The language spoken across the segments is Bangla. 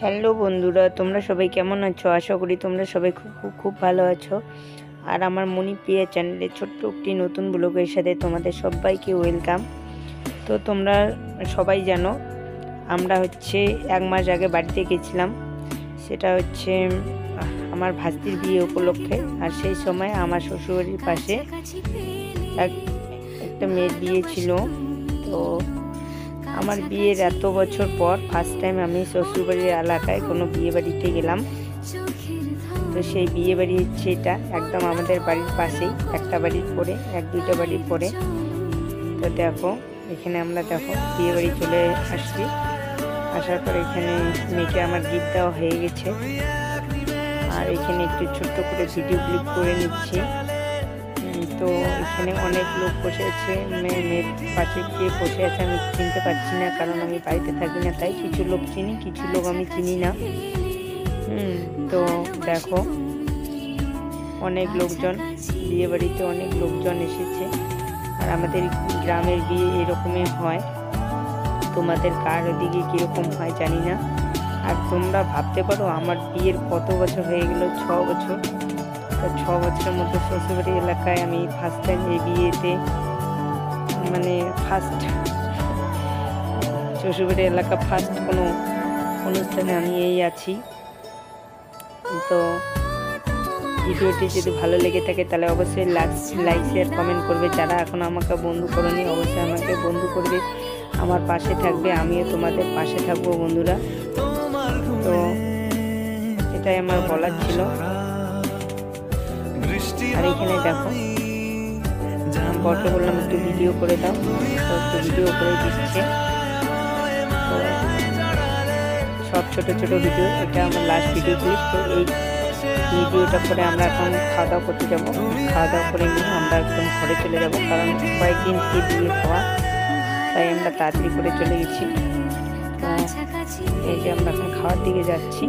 হ্যালো বন্ধুরা, তোমরা সবাই কেমন আছো? আশা করি তোমরা সবাই খুব খুব খুব ভালো আছো। আর আমার মণিপ্রিয়া চ্যানেলে ছোট্ট একটি নতুন ব্লগের সাথে তোমাদের সবাইকে ওয়েলকাম। তো তোমরা সবাই জানো আমরা এক মাস আগে বাড়িতে গেছিলাম। সেটা আমার ভাস্তির বিয়ে উপলক্ষে। আর সেই সময় আমার শ্বশুরবাড়ির পাশে একটা মেয়ের বিয়ে ছিল। তো আমার বিয়ের এত বছর পর ফার্স্ট টাইম আমি শ্বশুরবাড়ির এলাকায় কোনো বিয়ে বাড়িতে গেলাম। তো সেই বিয়ে বাড়ি এটা একদম আমাদের বাড়ির পাশেই, একটা বাড়ির পরে, দুইটা বাড়ির পরে। তো এখানে আমরা বিয়ে বাড়ি চলে আসছি। আসার পর এখানে মেয়েকে আমার গিফট দেওয়া হয়ে গেছে। আর এখানে একটু ছোট্ট করে ভিডিও ক্লিপ করে নিচ্ছি। তো এখানে অনেক লোক বসে আছে, মেয়ের পাশে কে বসে আছে আমি চিনতে পারছি না, কারণ আমি বাড়িতে থাকি না। তাই কিছু লোক চিনি, কিছু লোক আমি চিনি না। তো অনেক লোকজন, বিয়ে বাড়িতে অনেক লোকজন এসেছে। আর আমাদের গ্রামের বিয়ে এরকমই হয়, তোমাদের কার ওদিকে কীরকম হয় জানি না। আর তোমরা ভাবতে পারো আমার বিয়ের কত বছর হয়ে গেল, 6 বছর। তো 6 বছরের মধ্যে শ্বশুরবাড়ি এলাকায় আমি ফার্স্ট টাইম এই বিয়েতে, শ্বশুরবাড়ি এলাকা ফার্স্ট কোনো অনুষ্ঠানে আমি আছি। তো ভিডিওটি যদি ভালো লেগে থাকে তাহলে অবশ্যই লাইক শেয়ার কমেন্ট করবে। যারা এখন আমাকে বন্ধু করনি অবশ্যই আমাকে বন্ধু করবে, আমার পাশে থাকবে, আমিও তোমাদের পাশে থাকবো বন্ধুরা। তো এটাই আমার বলার ছিল। আর এখানে বরকে বললাম একটু ভিডিও করে দাও, তো একটু ভিডিও করে দিচ্ছে। তো সব ছোট ছোট ভিডিও, এটা আমার লাস্ট ভিডিও ক্লিপ। তো এই ভিডিওটা করে আমরা এখন খাওয়া দাওয়া করতে যাবো। খাওয়া দাওয়া করে নিয়ে আমরা একদম ঘরে চলে যাব, কারণ কয়েকদিন খেয়ে দিয়ে খাওয়া, তাই আমরা তাড়াতাড়ি করে চলে গেছি। এই যে আমরা এখন খাওয়ার দিকে যাচ্ছি।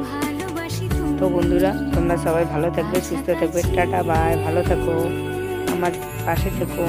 তো বন্ধুরা, তোমরা সবাই ভালো থাকবে, সুস্থ থাকবে। টাটা বাই, ভালো থাকো, আমার পাশে থেকো।